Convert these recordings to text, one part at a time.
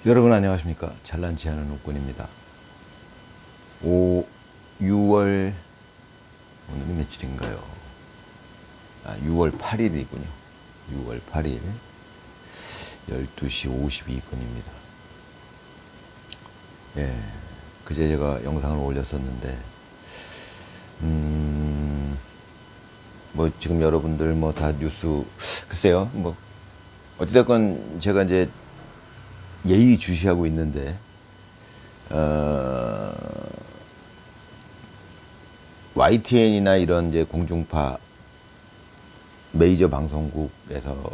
여러분 안녕하십니까. 잘난치 않은 옥군입니다. 6월 오늘이 며칠인가요? 6월 8일이군요. 6월 8일 12시 52분입니다. 예, 그제 제가 영상을 올렸었는데 뭐 지금 여러분들 뭐 다 뉴스 글쎄요. 뭐 어찌됐건 제가 이제 예의주시하고 있는데 YTN이나 이런 이제 공중파 메이저 방송국에서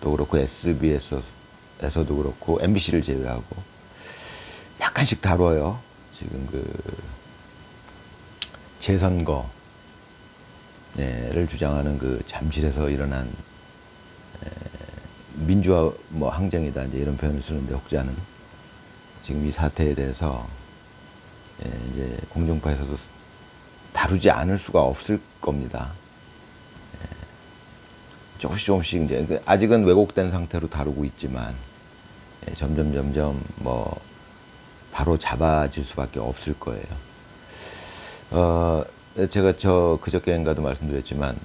또 그렇고 SBS에서도 그렇고 MBC를 제외하고 약간씩 다뤄요. 지금 그 재선거를 주장하는 그 잠실에서 일어난 민주화 뭐 항쟁이다 이제 이런 표현을 쓰는데 혹자는 지금 이 사태에 대해서 이제 공중파에서도 다루지 않을 수가 없을 겁니다. 조금씩 이제 아직은 왜곡된 상태로 다루고 있지만 점점 뭐 바로 잡아질 수밖에 없을 거예요. 제가 그저께인가도 말씀드렸지만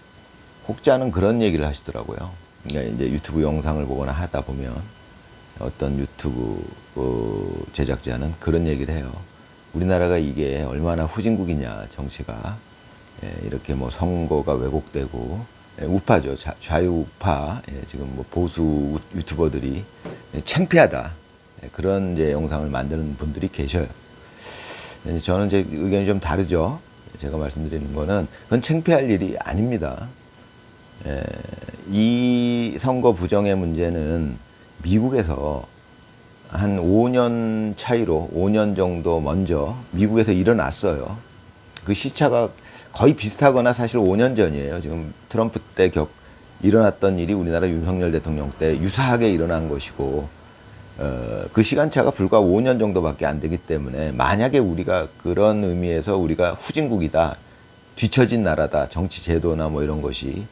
혹자는 그런 얘기를 하시더라고요. 그러니까 이제 유튜브 영상을 보거나 하다 보면 어떤 유튜브 제작자는 그런 얘기를 해요. 우리나라가 이게 얼마나 후진국이냐, 정치가. 이렇게 뭐 선거가 왜곡되고, 우파죠. 좌우파, 지금 뭐 보수 유튜버들이 창피하다. 그런 이제 영상을 만드는 분들이 계셔요. 저는 제 의견이 좀 다르죠. 제가 말씀드리는 거는 그건 창피할 일이 아닙니다. 이 선거 부정의 문제는 미국에서 한 5년 차이로 5년 정도 먼저 미국에서 일어났어요. 그 시차가 거의 비슷하거나 사실 5년 전이에요. 지금 트럼프 때 일어났던 일이 우리나라 윤석열 대통령 때 유사하게 일어난 것이고, 그 시간차가 불과 5년 정도밖에 안 되기 때문에 만약에 우리가 그런 의미에서 우리가 후진국이다, 뒤처진 나라다, 정치 제도나 뭐 이런 것이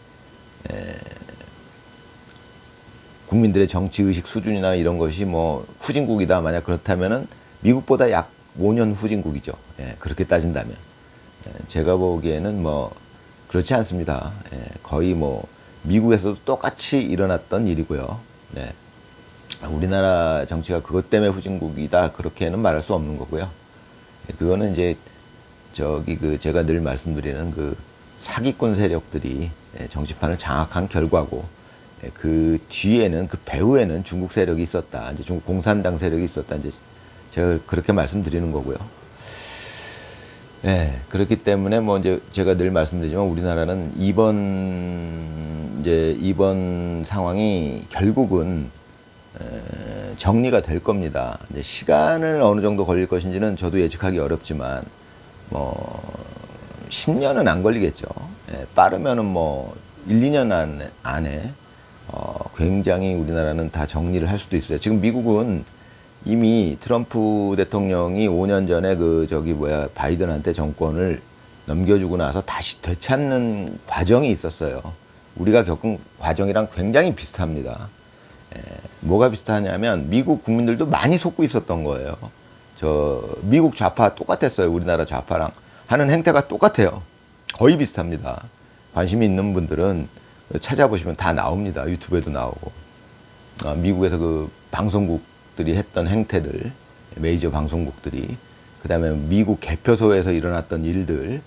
국민들의 정치의식 수준이나 이런 것이 뭐 후진국이다, 만약 그렇다면은 미국보다 약 5년 후진국이죠. 그렇게 따진다면. 제가 보기에는 뭐 그렇지 않습니다. 거의 뭐 미국에서도 똑같이 일어났던 일이고요. 우리나라 정치가 그것 때문에 후진국이다, 그렇게는 말할 수 없는 거고요. 그거는 이제 제가 늘 말씀드리는 그 사기꾼 세력들이 정치판을 장악한 결과고, 그 뒤에는, 그 배후에는 중국 세력이 있었다. 이제 중국 공산당 세력이 있었다. 이제 제가 그렇게 말씀드리는 거고요. 그렇기 때문에 뭐 이제 제가 늘 말씀드리지만 우리나라는 이번 상황이 결국은 정리가 될 겁니다. 이제 시간을 어느 정도 걸릴 것인지는 저도 예측하기 어렵지만 뭐 10년은 안 걸리겠죠. 빠르면은 뭐 1, 2년 안에 굉장히 우리나라는 다 정리를 할 수도 있어요. 지금 미국은 이미 트럼프 대통령이 5년 전에 바이든한테 정권을 넘겨주고 나서 다시 되찾는 과정이 있었어요. 우리가 겪은 과정이랑 굉장히 비슷합니다. 뭐가 비슷하냐면 미국 국민들도 많이 속고 있었던 거예요. 미국 좌파 똑같았어요. 우리나라 좌파랑 하는 행태가 똑같아요. 거의 비슷합니다. 관심이 있는 분들은 찾아보시면 다 나옵니다. 유튜브에도 나오고. 미국에서 그 방송국들이 했던 행태들, 메이저 방송국들이, 그 다음에 미국 개표소에서 일어났던 일들,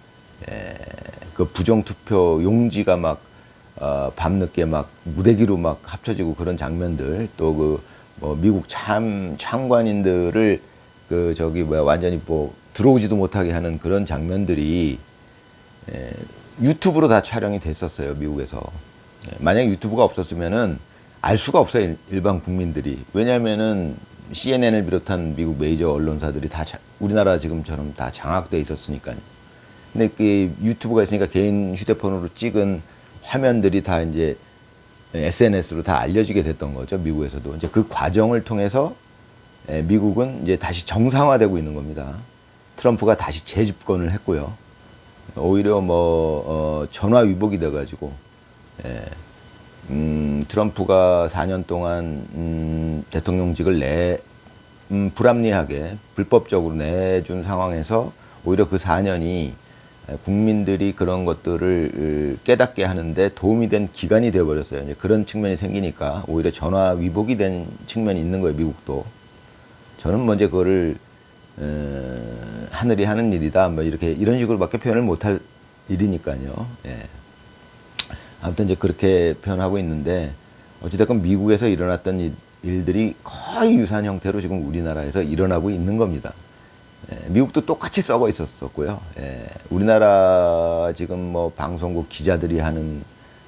그 부정투표 용지가 막 밤늦게 막 무대기로 막 합쳐지고 그런 장면들, 또 뭐 미국 참관인들을 완전히 뭐 들어오지도 못하게 하는 그런 장면들이 유튜브로 다 촬영이 됐었어요, 미국에서. 만약 유튜브가 없었으면은 알 수가 없어요, 일반 국민들이. 왜냐면은 CNN을 비롯한 미국 메이저 언론사들이 다 우리나라 지금처럼 다 장악돼 있었으니까요. 근데 그 유튜브가 있으니까 개인 휴대폰으로 찍은 화면들이 다 이제 SNS로 다 알려지게 됐던 거죠, 미국에서도. 이제 그 과정을 통해서 미국은 이제 다시 정상화되고 있는 겁니다. 트럼프가 다시 재집권을 했고요. 오히려 전화 위복이 돼가지고, 트럼프가 4년 동안 대통령직을 불합리하게 불법적으로 내준 상황에서 오히려 그 4년이 국민들이 그런 것들을 깨닫게 하는데 도움이 된 기간이 되어버렸어요. 이제 그런 측면이 생기니까 오히려 전화 위복이 된 측면이 있는 거예요, 미국도. 저는 먼저 그거를 하늘이 하는 일이다, 뭐 이렇게 이런 식으로밖에 표현을 못할 일이니까요. 예. 아무튼 이제 그렇게 표현하고 있는데 어찌됐건 미국에서 일어났던 일들이 거의 유사한 형태로 지금 우리나라에서 일어나고 있는 겁니다. 예, 미국도 똑같이 썩어 있었었고요. 예, 우리나라 지금 뭐 방송국 기자들이 하는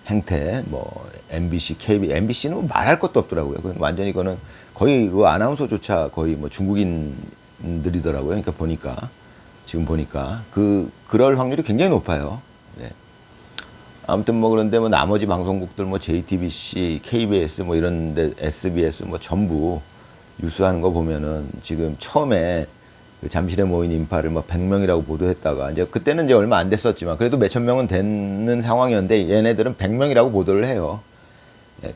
행태, 뭐 MBC, MBC는 뭐 말할 것도 없더라고요. 완전히 이거는 거의 그 아나운서조차 거의 뭐 중국인들이더라고요. 그러니까 보니까 지금 보니까 그럴 확률이 굉장히 높아요. 예. 아무튼 뭐 그런데 뭐 나머지 방송국들 뭐 JTBC, KBS 뭐 이런데 SBS 뭐 전부 뉴스하는 거 보면은 지금 처음에 그 잠실에 모인 인파를 뭐 100명이라고 보도했다가 이제 그때는 이제 얼마 안 됐었지만 그래도 몇천 명은 되는 상황이었는데 얘네들은 100명이라고 보도를 해요.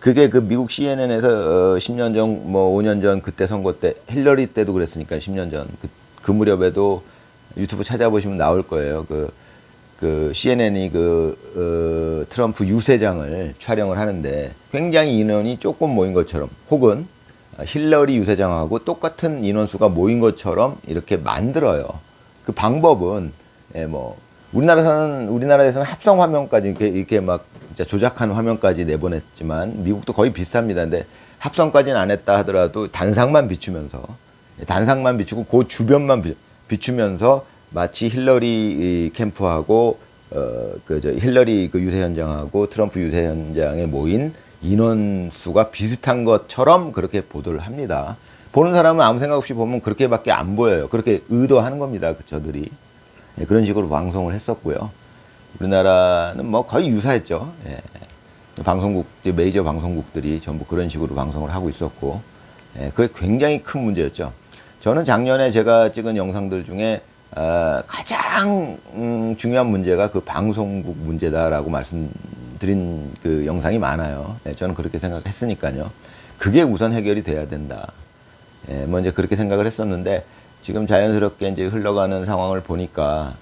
그게 그 미국 CNN에서 10년 전, 뭐 5년 전 그때 선거 때 힐러리 때도 그랬으니까 10년 전 그 무렵에도 유튜브 찾아보시면 나올 거예요. 그 CNN이 트럼프 유세장을 촬영을 하는데 굉장히 인원이 조금 모인 것처럼 혹은 힐러리 유세장하고 똑같은 인원수가 모인 것처럼 이렇게 만들어요. 그 방법은 뭐 우리나라에서는 합성 화면까지 이렇게 막 진짜 조작한 화면까지 내보냈지만 미국도 거의 비슷합니다. 근데 합성까지는 안 했다 하더라도 단상만 비추고 그 주변만 비추면서 마치 힐러리 캠프하고 힐러리 그 유세 현장하고 트럼프 유세 현장에 모인 인원수가 비슷한 것처럼 그렇게 보도를 합니다. 보는 사람은 아무 생각 없이 보면 그렇게밖에 안 보여요. 그렇게 의도하는 겁니다. 저들이. 예, 그런 식으로 방송을 했었고요. 우리나라는 뭐 거의 유사했죠. 예. 메이저 방송국들이 전부 그런 식으로 방송을 하고 있었고, 예, 그게 굉장히 큰 문제였죠. 저는 작년에 제가 찍은 영상들 중에 가장 중요한 문제가 그 방송국 문제다라고 말씀드린 그 영상이 많아요. 예, 저는 그렇게 생각했으니까요. 그게 우선 해결이 돼야 된다. 예, 먼저 그렇게 생각을 했었는데 지금 자연스럽게 이제 흘러가는 상황을 보니까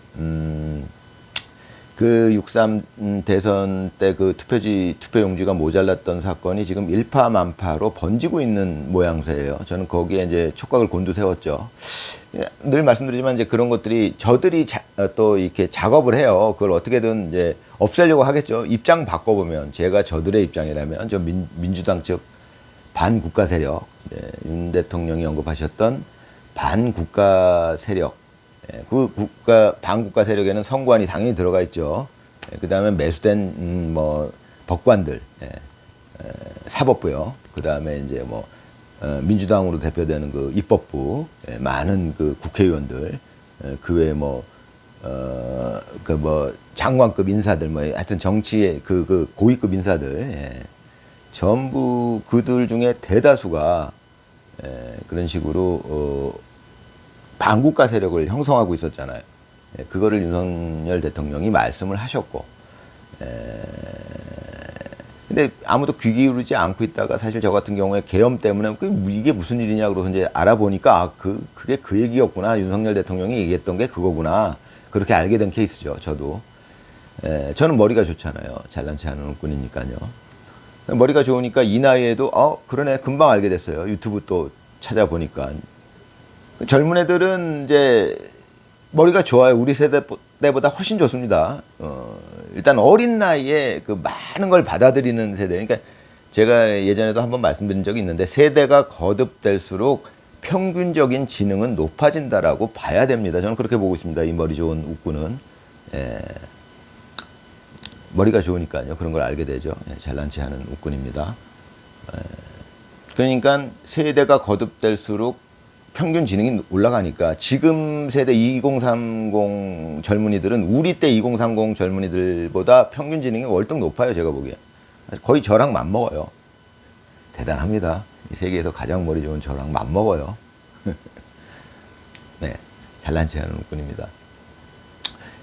그 6.3 대선 때 그 투표용지가 모자랐던 사건이 지금 일파만파로 번지고 있는 모양새예요. 저는 거기에 이제 촉각을 곤두세웠죠. 늘 말씀드리지만 이제 그런 것들이 저들이 또 이렇게 작업을 해요. 그걸 어떻게든 이제 없애려고 하겠죠. 입장 바꿔보면 제가 저들의 입장이라면 저 민주당 측 반국가 세력, 윤 대통령이 언급하셨던 반국가 세력, 반국가 세력에는 선관위 당연히 들어가 있죠. 그 다음에 매수된 뭐 법관들, 사법부요. 그 다음에 이제 뭐 민주당으로 대표되는 그 입법부, 많은 그 국회의원들, 그 외에 뭐 장관급 인사들, 뭐 하여튼 정치의 그 고위급 인사들, 전부 그들 중에 대다수가 그런 식으로 반국가 세력을 형성하고 있었잖아요. 그거를 윤석열 대통령이 말씀을 하셨고, 근데 아무도 귀 기울이지 않고 있다가 사실 저 같은 경우에 계엄 때문에 이게 무슨 일이냐 그러고 이제 알아보니까 그게 그 얘기였구나. 윤석열 대통령이 얘기했던 게 그거구나. 그렇게 알게 된 케이스죠. 저도. 저는 머리가 좋잖아요. 잘난 체 하는 꾼이니까요. 머리가 좋으니까 이 나이에도 그러네. 금방 알게 됐어요. 유튜브 또 찾아보니까. 젊은 애들은 이제 머리가 좋아요. 우리 세대 때보다 훨씬 좋습니다. 일단 어린 나이에 그 많은 걸 받아들이는 세대. 그러니까 제가 예전에도 한번 말씀드린 적이 있는데 세대가 거듭될수록 평균적인 지능은 높아진다라고 봐야 됩니다. 저는 그렇게 보고 있습니다. 이 머리 좋은 웃구는. 머리가 좋으니까요. 그런 걸 알게 되죠. 잘난 체 하는 웃군입니다. 그러니까 세대가 거듭될수록 평균 지능이 올라가니까 지금 세대 2030 젊은이들은 우리 때 2030 젊은이들보다 평균 지능이 월등 높아요. 제가 보기에. 거의 저랑 맞먹어요. 대단합니다. 이 세계에서 가장 머리 좋은 저랑 맞먹어요. 네, 잘난 체 하는 웃군입니다.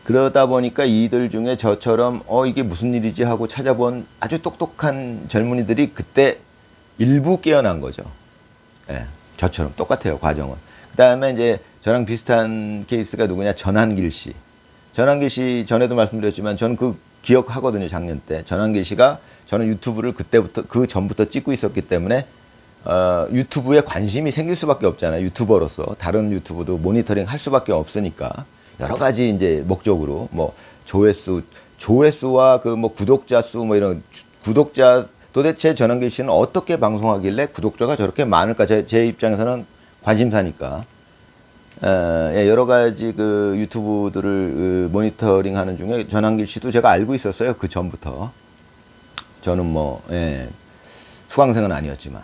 그러다 보니까 이들 중에 저처럼 이게 무슨 일이지 하고 찾아본 아주 똑똑한 젊은이들이 그때 일부 깨어난 거죠. 예. 저처럼 똑같아요, 과정은. 그다음에 이제 저랑 비슷한 케이스가 누구냐? 전한길 씨. 전한길 씨 전에도 말씀드렸지만 저는 그 기억하거든요. 작년 때 전한길 씨가 저는 유튜브를 그때부터 그 전부터 찍고 있었기 때문에 유튜브에 관심이 생길 수밖에 없잖아요. 유튜버로서 다른 유튜브도 모니터링 할 수밖에 없으니까 여러 가지 이제 목적으로 뭐 조회수와 그 뭐 구독자 수 뭐 이런 구독자 도대체 전한길 씨는 어떻게 방송하길래 구독자가 저렇게 많을까? 제 입장에서는 관심사니까. 여러 가지 그 유튜브들을 모니터링 하는 중에 전한길 씨도 제가 알고 있었어요. 그 전부터. 저는 뭐, 수강생은 아니었지만.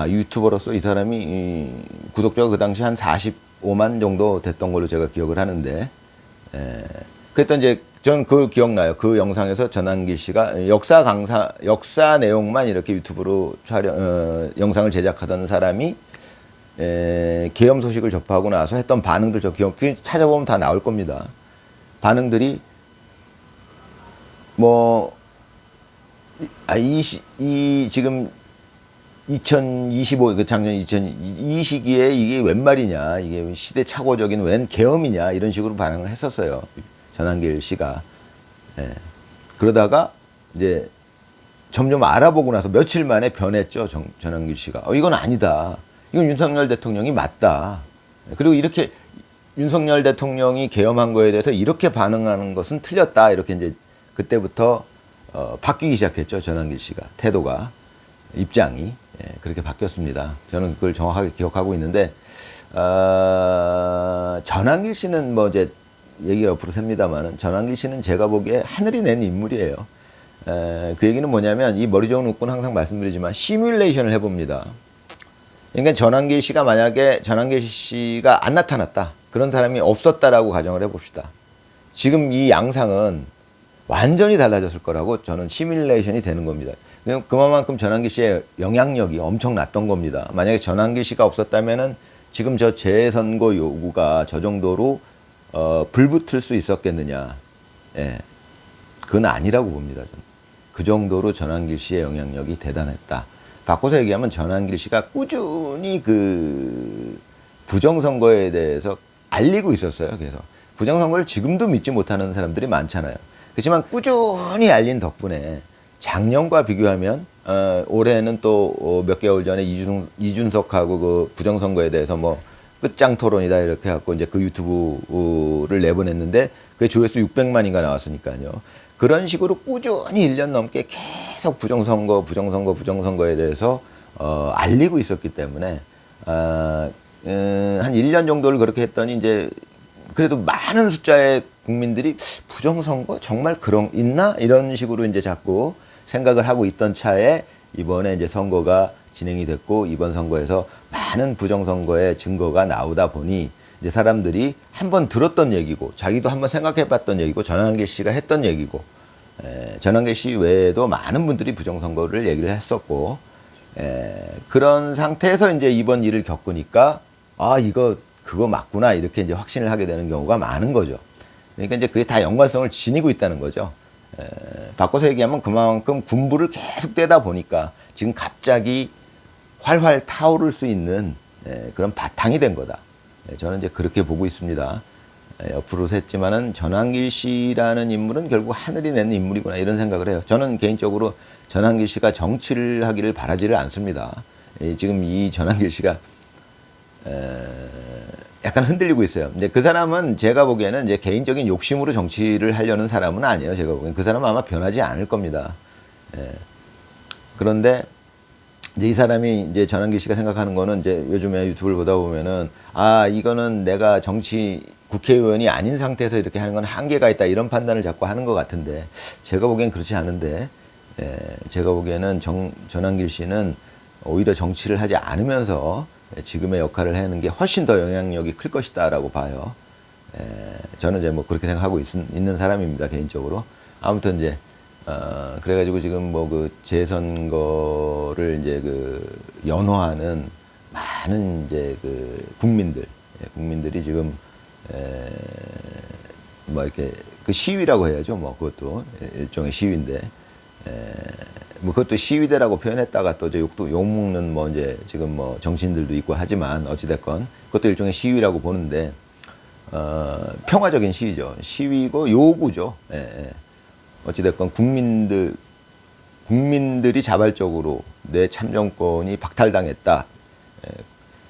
유튜버로서 이 사람이 구독자가 그 당시 한 45만 정도 됐던 걸로 제가 기억을 하는데, 그랬던 이제, 저는 그걸 기억나요. 그 영상에서 전한길 씨가 역사 내용만 이렇게 유튜브로 영상을 제작하던 사람이 계엄 소식을 접하고 나서 했던 반응들 찾아보면 다 나올 겁니다. 반응들이 뭐 지금 2025 그 작년 이 시기에 이게 웬 말이냐, 이게 시대착오적인 웬 계엄이냐 이런 식으로 반응을 했었어요. 전한길 씨가. 그러다가 이제 점점 알아보고 나서 며칠 만에 변했죠. 전한길 씨가. 이건 아니다. 이건 윤석열 대통령이 맞다. 그리고 이렇게 윤석열 대통령이 계엄한 거에 대해서 이렇게 반응하는 것은 틀렸다. 이렇게 이제 그때부터 바뀌기 시작했죠. 전한길 씨가. 태도가. 입장이. 그렇게 바뀌었습니다. 저는 그걸 정확하게 기억하고 있는데, 전한길 씨는 뭐 이제 얘기가 옆으로 셉니다만은 전한길 씨는 제가 보기에 하늘이 낸 인물이에요. 그 얘기는 뭐냐면 이 머리 좋은 웃고는 항상 말씀드리지만 시뮬레이션을 해봅니다. 그러니까 전한길 씨가 만약에 전한길 씨가 안 나타났다. 그런 사람이 없었다라고 가정을 해봅시다. 지금 이 양상은 완전히 달라졌을 거라고 저는 시뮬레이션이 되는 겁니다. 그만큼 전한길 씨의 영향력이 엄청났던 겁니다. 만약에 전한길 씨가 없었다면은 지금 저 재선거 요구가 저 정도로 불붙을 수 있었겠느냐. 그건 아니라고 봅니다. 저는. 그 정도로 전한길 씨의 영향력이 대단했다. 바꿔서 얘기하면 전한길 씨가 꾸준히 그 부정선거에 대해서 알리고 있었어요. 그래서 부정선거를 지금도 믿지 못하는 사람들이 많잖아요. 그렇지만 꾸준히 알린 덕분에 작년과 비교하면 올해는 또 몇 개월 전에 이준석하고 그 부정선거에 대해서 뭐 끝장 토론이다 이렇게 해갖고 이제 그 유튜브를 내보냈는데 그게 조회수 600만인가 나왔으니까요. 그런 식으로 꾸준히 1년 넘게 계속 부정선거에 대해서 알리고 있었기 때문에 한 1년 정도를 그렇게 했더니 이제 그래도 많은 숫자의 국민들이 부정선거 정말 있나? 이런 식으로 이제 자꾸 생각을 하고 있던 차에 이번에 이제 선거가 진행이 됐고 이번 선거에서 많은 부정선거의 증거가 나오다 보니 이제 사람들이 한번 들었던 얘기고 자기도 한번 생각해 봤던 얘기고 전한길 씨가 했던 얘기고 전한길 씨 외에도 많은 분들이 부정선거를 얘기를 했었고 그런 상태에서 이제 이번 일을 겪으니까 그거 맞구나 이렇게 이제 확신을 하게 되는 경우가 많은 거죠. 그러니까 이제 그게 다 연관성을 지니고 있다는 거죠. 바꿔서 얘기하면 그만큼 군부를 계속 떼다 보니까 지금 갑자기 활활 타오를 수 있는 그런 바탕이 된 거다. 저는 이제 그렇게 보고 있습니다. 옆으로 샜지만은 전한길 씨라는 인물은 결국 하늘이 낸 인물이구나 이런 생각을 해요. 저는 개인적으로 전한길 씨가 정치를 하기를 바라지를 않습니다. 지금 이 전한길 씨가 약간 흔들리고 있어요. 이제 그 사람은 제가 보기에는 이제 개인적인 욕심으로 정치를 하려는 사람은 아니에요. 제가 보기엔 그 사람은 아마 변하지 않을 겁니다. 그런데 이제 이 사람이 이제 전한길 씨가 생각하는 거는 이제 요즘에 유튜브를 보다 보면은 이거는 내가 국회의원이 아닌 상태에서 이렇게 하는 건 한계가 있다 이런 판단을 자꾸 하는 것 같은데 제가 보기엔 그렇지 않은데 제가 보기에는 전한길 씨는 오히려 정치를 하지 않으면서 지금의 역할을 하는 게 훨씬 더 영향력이 클 것이다라고 봐요. 저는 이제 뭐 그렇게 생각하고 있는 사람입니다 개인적으로. 아무튼 이제 그래가지고 지금 뭐 그 재선거를 이제 그 연호하는 많은 이제 그 국민들이 지금 뭐 이렇게 그 시위라고 해야죠. 뭐 그것도 일종의 시위인데 뭐 그것도 시위대라고 표현했다가 또 욕도 욕먹는 뭐 이제 지금 뭐 정치인들도 있고 하지만 어찌됐건 그것도 일종의 시위라고 보는데 평화적인 시위죠. 시위고 요구죠. 예, 예. 어찌됐건 국민들이 자발적으로 내 참정권이 박탈당했다. 예.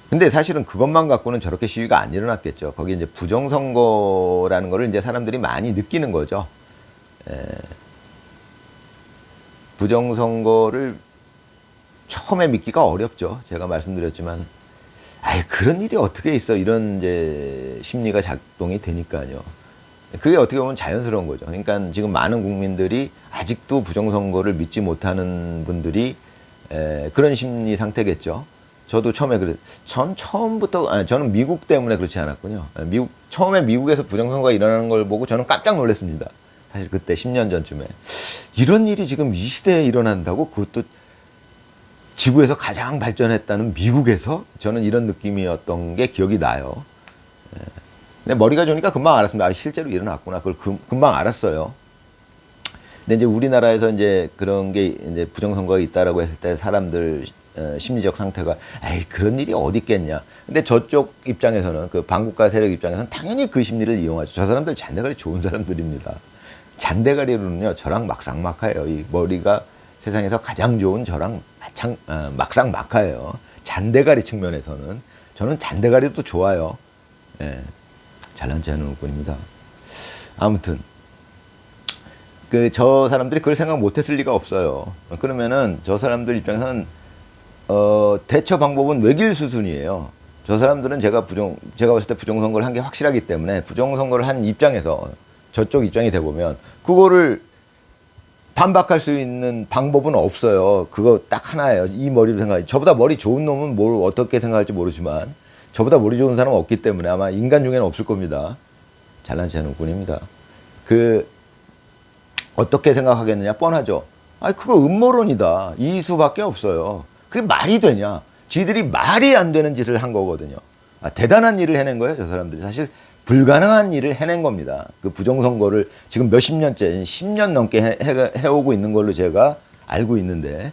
근데 사실은 그것만 갖고는 저렇게 시위가 안 일어났겠죠. 거기 이제 부정선거라는 거를 이제 사람들이 많이 느끼는 거죠. 예. 부정선거를 처음에 믿기가 어렵죠. 제가 말씀드렸지만, 아예 그런 일이 어떻게 있어. 이런 이제 심리가 작동이 되니까요. 그게 어떻게 보면 자연스러운 거죠. 그러니까 지금 많은 국민들이 아직도 부정선거를 믿지 못하는 분들이 그런 심리 상태겠죠. 저도 처음에 전 처음부터, 저는 미국 때문에 그렇지 않았군요. 처음에 미국에서 부정선거가 일어나는 걸 보고 저는 깜짝 놀랐습니다. 사실 그때 10년 전쯤에. 이런 일이 지금 이 시대에 일어난다고? 그것도 지구에서 가장 발전했다는 미국에서? 저는 이런 느낌이었던 게 기억이 나요. 근데 머리가 좋으니까 금방 알았습니다. 실제로 일어났구나. 그걸 금방 알았어요. 근데 이제 우리나라에서 이제 그런 게 이제 부정선거가 있다라고 했을 때 사람들 심리적 상태가 에이 그런 일이 어디 있겠냐. 근데 저쪽 입장에서는 그 반국가 세력 입장에서는 당연히 그 심리를 이용하죠. 저 사람들 잔대가리 좋은 사람들입니다. 잔대가리로는요 저랑 막상막하예요. 이 머리가 세상에서 가장 좋은 저랑 막상막하예요. 잔대가리 측면에서는 저는 잔대가리도 좋아요. 예, 잘난 체 하는 뿐입니다. 아무튼 저 사람들이 그걸 생각 못했을 리가 없어요. 그러면은 저 사람들 입장에서는 대처 방법은 외길 수순이에요. 저 사람들은 제가 봤을 때 부정선거를 한 게 확실하기 때문에 부정선거를 한 입장에서 저쪽 입장이 돼보면 그거를 반박할 수 있는 방법은 없어요. 그거 딱 하나예요. 이 머리로 생각해. 저보다 머리 좋은 놈은 뭘 어떻게 생각할지 모르지만 저보다 머리 좋은 사람은 없기 때문에 아마 인간 중에는 없을 겁니다. 잘난 체 하는 뿐입니다. 어떻게 생각하겠느냐? 뻔하죠. 그거 음모론이다. 이 수밖에 없어요. 그게 말이 되냐? 지들이 말이 안 되는 짓을 한 거거든요. 대단한 일을 해낸 거예요, 저 사람들이. 사실 불가능한 일을 해낸 겁니다. 그 부정선거를 지금 몇십 년째, 10년 넘게 해오고 있는 걸로 제가 알고 있는데,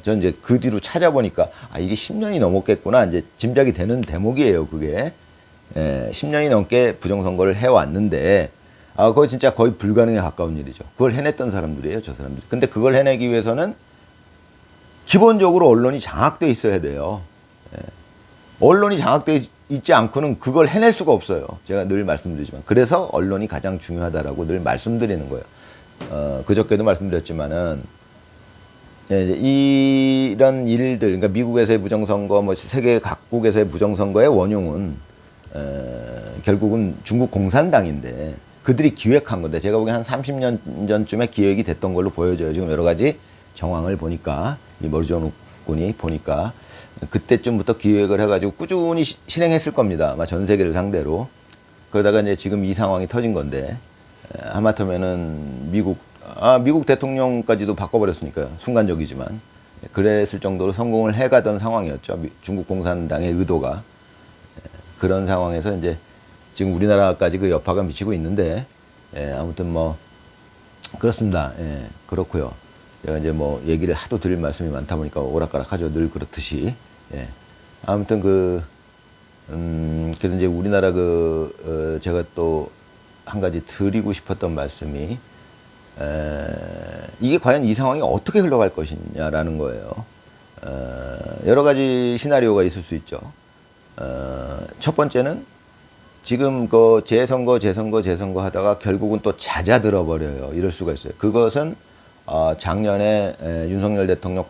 저는 이제 그 뒤로 찾아보니까, 이게 10년이 넘었겠구나. 이제 짐작이 되는 대목이에요, 그게. 10년이 넘게 부정선거를 해왔는데, 그거 진짜 거의 불가능에 가까운 일이죠. 그걸 해냈던 사람들이에요, 저 사람들이. 근데 그걸 해내기 위해서는 기본적으로 언론이 장악돼 있어야 돼요. 언론이 장악돼 있지 않고는 그걸 해낼 수가 없어요. 제가 늘 말씀드리지만. 그래서 언론이 가장 중요하다라고 늘 말씀드리는 거예요. 그저께도 말씀드렸지만은, 이런 일들, 그러니까 미국에서의 부정선거, 뭐 세계 각국에서의 부정선거의 원흉은, 결국은 중국 공산당인데, 그들이 기획한 건데, 제가 보기엔 한 30년 전쯤에 기획이 됐던 걸로 보여져요. 지금 여러 가지 정황을 보니까, 이 머리 좋은 군이 보니까, 그때쯤부터 기획을 해가지고 꾸준히 실행했을 겁니다. 아마 전 세계를 상대로. 그러다가 이제 지금 이 상황이 터진 건데, 하마터면은 미국 대통령까지도 바꿔버렸으니까요. 순간적이지만. 그랬을 정도로 성공을 해가던 상황이었죠. 중국 공산당의 의도가. 그런 상황에서 이제 지금 우리나라까지 그 여파가 미치고 있는데, 아무튼 뭐, 그렇습니다. 그렇고요. 제가 이제 뭐 얘기를 하도 드릴 말씀이 많다 보니까 오락가락하죠. 늘 그렇듯이. 아무튼 그래서 이제 우리나라 제가 또 한 가지 드리고 싶었던 말씀이, 이게 과연 이 상황이 어떻게 흘러갈 것이냐라는 거예요. 여러 가지 시나리오가 있을 수 있죠. 첫 번째는 지금 재선거 하다가 결국은 또 잦아들어 버려요. 이럴 수가 있어요. 그것은 작년에 윤석열 대통령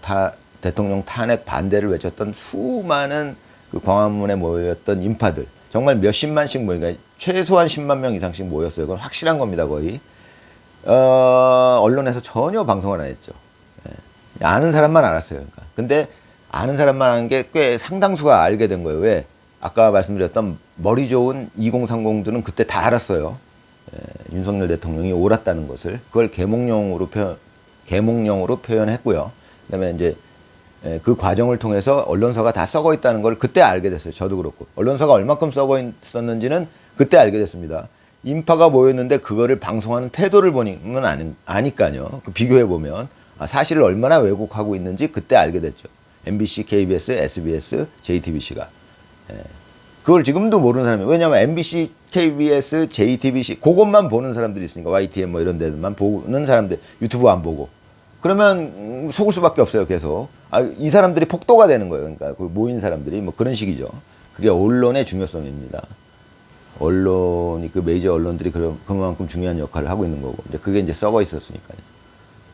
탄핵 반대를 외쳤던 수많은 그 광화문에 모였던 인파들, 정말 몇십만씩 모이니까 최소한 10만 명 이상씩 모였어요. 그건 확실한 겁니다, 거의. 언론에서 전혀 방송을 안 했죠. 아는 사람만 알았어요. 그러니까. 근데 아는 사람만 아는 게 꽤 상당수가 알게 된 거예요. 왜? 아까 말씀드렸던 머리 좋은 2030들은 그때 다 알았어요. 윤석열 대통령이 옳았다는 것을. 그걸 계몽령으로 표현했고요. 그다음에 이제 그 과정을 통해서 언론사가 다 썩어 있다는 걸 그때 알게 됐어요. 저도 그렇고. 언론사가 얼마큼 썩어 있었는지는 그때 알게 됐습니다. 인파가 모였는데 그거를 방송하는 태도를 보면 아니까요. 비교해 보면 사실을 얼마나 왜곡하고 있는지 그때 알게 됐죠. MBC, KBS, SBS, JTBC가. 그걸 지금도 모르는 사람이, 왜냐면 MBC, KBS, JTBC 그것만 보는 사람들이 있으니까, YTN 뭐 이런 데만 보는 사람들, 유튜브 안 보고 그러면 속을 수밖에 없어요. 계속 이 사람들이 폭도가 되는 거예요. 그러니까 그 모인 사람들이 뭐 그런 식이죠. 그게 언론의 중요성입니다. 언론이, 그 메이저 언론들이 그만큼 중요한 역할을 하고 있는 거고, 이제 그게 이제 썩어 있었으니까요.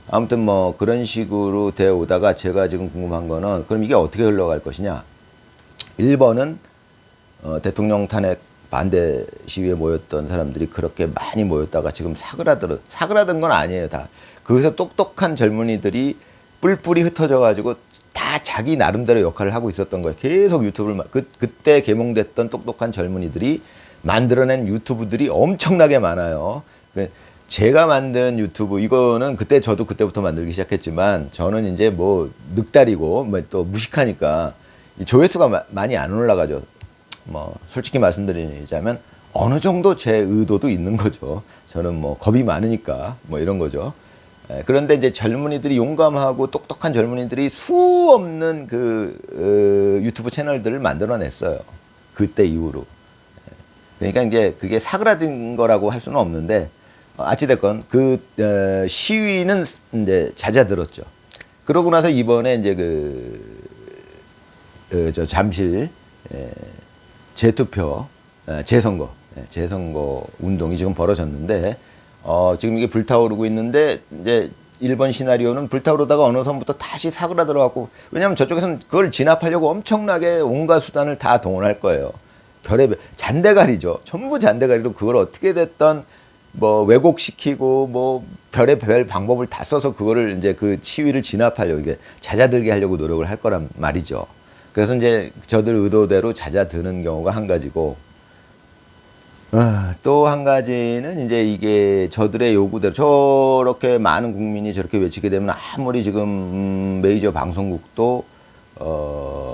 아무튼 뭐 그런 식으로 되어 오다가 제가 지금 궁금한 거는, 그럼 이게 어떻게 흘러갈 것이냐. 1번은 대통령 탄핵 반대 시위에 모였던 사람들이 그렇게 많이 모였다가 지금 사그라든 건 아니에요. 다 거기서 똑똑한 젊은이들이 뿔뿔이 흩어져 가지고 다 자기 나름대로 역할을 하고 있었던 거예요. 계속 유튜브를 그때 개몽됐던 똑똑한 젊은이들이 만들어낸 유튜브들이 엄청나게 많아요. 제가 만든 유튜브, 이거는 저도 그때부터 만들기 시작했지만, 저는 이제 뭐 늑다리고 뭐 또 무식하니까 조회수가 많이 안 올라가죠. 뭐 솔직히 말씀드리자면 어느 정도 제 의도도 있는 거죠. 저는 뭐 겁이 많으니까 뭐 이런 거죠. 그런데 이제 젊은이들이, 용감하고 똑똑한 젊은이들이 수 없는 유튜브 채널들을 만들어냈어요. 그때 이후로. 그러니까 이제 그게 사그라든 거라고 할 수는 없는데, 어찌됐건 시위는 이제 잦아들었죠. 그러고 나서 이번에 이제 잠실 재투표, 재선거 운동이 지금 벌어졌는데, 지금 이게 불타오르고 있는데, 이제 1번 시나리오는 불타오르다가 어느 선부터 다시 사그라들어갖고, 왜냐면 저쪽에서는 그걸 진압하려고 엄청나게 온갖 수단을 다 동원할 거예요. 별의별 잔대가리죠. 전부 잔대가리로 그걸 어떻게 됐던 뭐 왜곡시키고 뭐 별의별 방법을 다 써서 그거를 이제 그 시위를 진압하려고, 이게 잦아들게 하려고 노력을 할 거란 말이죠. 그래서 이제 저들 의도대로 잦아드는 경우가 한 가지고, 또 한 가지는 이제 이게 저들의 요구대로 저렇게 많은 국민이 저렇게 외치게 되면 아무리 지금 메이저 방송국도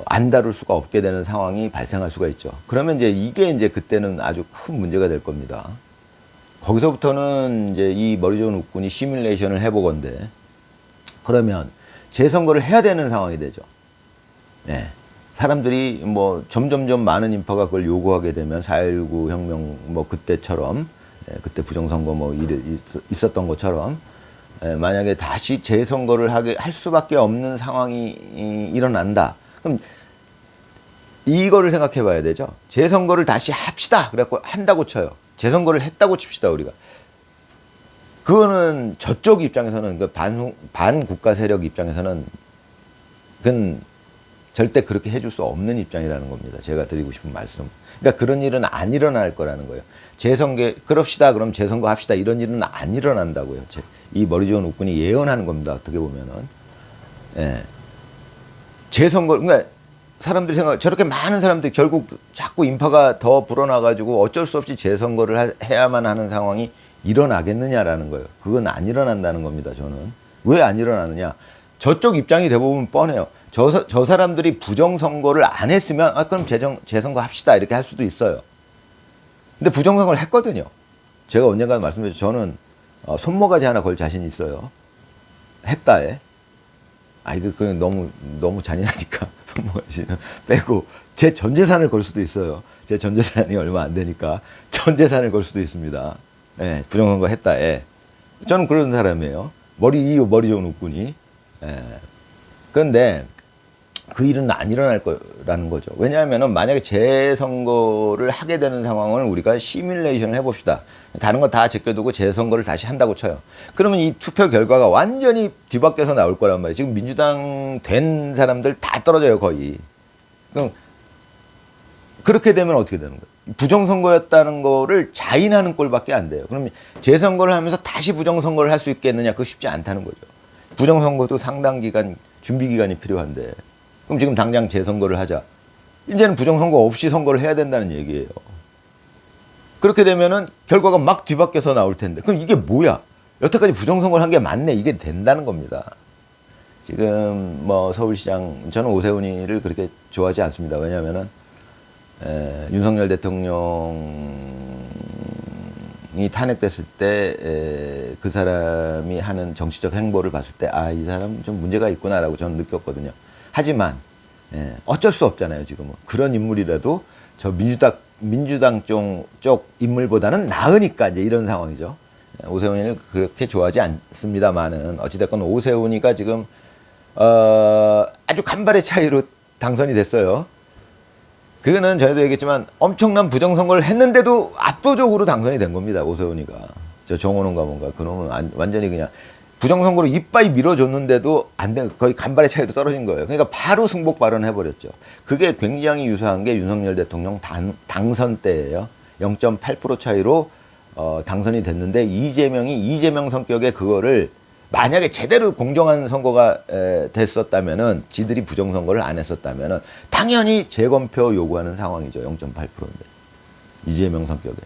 안 다룰 수가 없게 되는 상황이 발생할 수가 있죠. 그러면 이게 이제 그때는 아주 큰 문제가 될 겁니다. 거기서부터는 이제 이 머리 좋은 웃군이 시뮬레이션을 해보건데, 그러면 재선거를 해야 되는 상황이 되죠. 네. 사람들이 뭐 점점점 많은 인파가 그걸 요구하게 되면 4.19 혁명 뭐 그때처럼, 그때 부정선거 뭐 있었던 것처럼, 만약에 다시 재선거를 할 수밖에 없는 상황이 일어난다. 그럼 이거를 생각해 봐야 되죠. 재선거를 다시 합시다. 그래갖고 한다고 쳐요. 재선거를 했다고 칩시다, 우리가. 그거는 저쪽 입장에서는, 반국가 세력 입장에서는 그건 절대 그렇게 해줄 수 없는 입장이라는 겁니다. 제가 드리고 싶은 말씀. 그러니까 그런 일은 안 일어날 거라는 거예요. 그럽시다, 그럼 재선거 합시다. 이런 일은 안 일어난다고요. 이 머리 좋은 웃군이 예언하는 겁니다. 어떻게 보면은. 예. 재선거, 그러니까 사람들이 저렇게 많은 사람들이 결국 자꾸 인파가 더 불어나가지고 어쩔 수 없이 재선거를 해야만 하는 상황이 일어나겠느냐라는 거예요. 그건 안 일어난다는 겁니다, 저는. 왜 안 일어나느냐? 저쪽 입장이 대부분 뻔해요. 저 사람들이 부정선거를 안 했으면, 그럼 재선거 합시다. 이렇게 할 수도 있어요. 근데 부정선거를 했거든요. 제가 언젠가 말씀드렸죠. 저는 손모가지 하나 걸 자신이 있어요. 했다에. 이거 너무 잔인하니까 손모가지는 빼고 제 전 재산을 걸 수도 있어요. 제 전 재산이 얼마 안 되니까 전 재산을 걸 수도 있습니다. 예, 부정선거 했다에. 저는 그런 사람이에요. 머리 좋은 웃군이. 예. 그런데 그 일은 안 일어날 거라는 거죠. 왜냐하면 만약에 재선거를 하게 되는 상황을 우리가 시뮬레이션을 해봅시다. 다른 거 다 제껴두고 재선거를 다시 한다고 쳐요. 그러면 이 투표 결과가 완전히 뒤바뀌어서 나올 거란 말이에요. 지금 민주당 된 사람들 다 떨어져요, 거의. 그럼 그렇게 되면 어떻게 되는 거예요? 부정선거였다는 거를 자인하는 꼴밖에 안 돼요. 그럼 재선거를 하면서 다시 부정선거를 할 수 있겠느냐? 그거 쉽지 않다는 거죠. 부정선거도 상당 기간, 준비 기간이 필요한데. 그럼 지금 당장 재선거를 하자. 이제는 부정선거 없이 선거를 해야 된다는 얘기예요. 그렇게 되면은 결과가 막 뒤바뀌어서 나올 텐데. 그럼 이게 뭐야? 여태까지 부정선거를 한 게 맞네. 이게 된다는 겁니다. 지금 뭐 서울시장, 저는 오세훈이를 그렇게 좋아하지 않습니다. 왜냐하면은 윤석열 대통령이 대통령이 탄핵됐을 때 그 사람이 하는 정치적 행보를 봤을 때 아, 이 사람 좀 문제가 있구나라고 저는 느꼈거든요. 하지만 어쩔 수 없잖아요. 지금은 그런 인물이라도 저 민주당 쪽 인물보다는 나으니까 이제 이런 상황이죠. 오세훈이를 그렇게 좋아하지 않습니다만은 어찌됐건 오세훈이가 지금 아주 간발의 차이로 당선이 됐어요. 그거는 전에도 얘기했지만 엄청난 부정선거를 했는데도 압도적으로 당선이 된 겁니다. 오세훈이가. 저 정원훈가 뭔가 그놈은 완전히 그냥 부정선거로 이빠이 밀어줬는데도 안 된, 거의 간발의 차이로 떨어진 거예요. 그러니까 바로 승복 발언을 해버렸죠. 그게 굉장히 유사한 게 윤석열 대통령 당선 때예요. 0.8% 차이로 당선이 됐는데 이재명 성격의 그거를 만약에 제대로 공정한 선거가 됐었다면은 지들이 부정선거를 안 했었다면은 당연히 재검표 요구하는 상황이죠. 0.8%인데 이재명 성격에.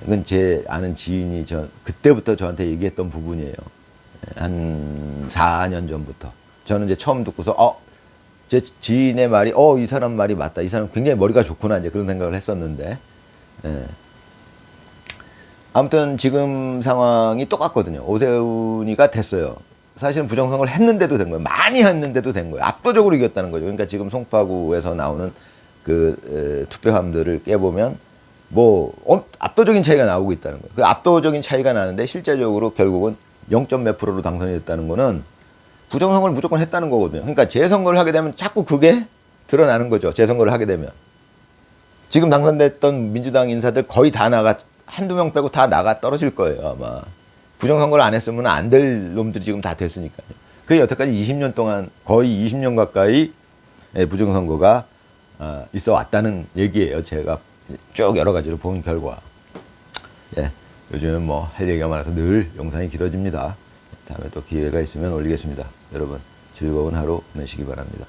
이건 제 아는 지인이 그때부터 저한테 얘기했던 부분이에요. 한 4년 전부터. 저는 이제 처음 듣고서 제 지인의 말이 이 사람 말이 맞다. 이 사람 굉장히 머리가 좋구나 이제 그런 생각을 했었는데. 아무튼 지금 상황이 똑같거든요. 오세훈이가 됐어요. 사실은 부정선거를 했는데도 된 거예요. 많이 했는데도 된 거예요. 압도적으로 이겼다는 거죠. 그러니까 지금 송파구에서 나오는 그 투표함들을 깨보면 압도적인 차이가 나오고 있다는 거예요. 그 압도적인 차이가 나는데 실제적으로 결국은 0.몇 프로로 당선이 됐다는 거는 부정선거를 무조건 했다는 거거든요. 그러니까 재선거를 하게 되면 자꾸 그게 드러나는 거죠. 재선거를 하게 되면. 지금 당선됐던 민주당 인사들 거의 다 한두 명 빼고 다 떨어질 거예요, 아마. 부정선거를 안 했으면 안 될 놈들이 지금 다 됐으니까요. 그게 여태까지 20년 동안, 거의 20년 가까이 부정선거가 있어 왔다는 얘기예요. 제가 쭉 여러 가지로 본 결과. 요즘은 할 얘기가 많아서 늘 영상이 길어집니다. 다음에 또 기회가 있으면 올리겠습니다. 여러분, 즐거운 하루 보내시기 바랍니다.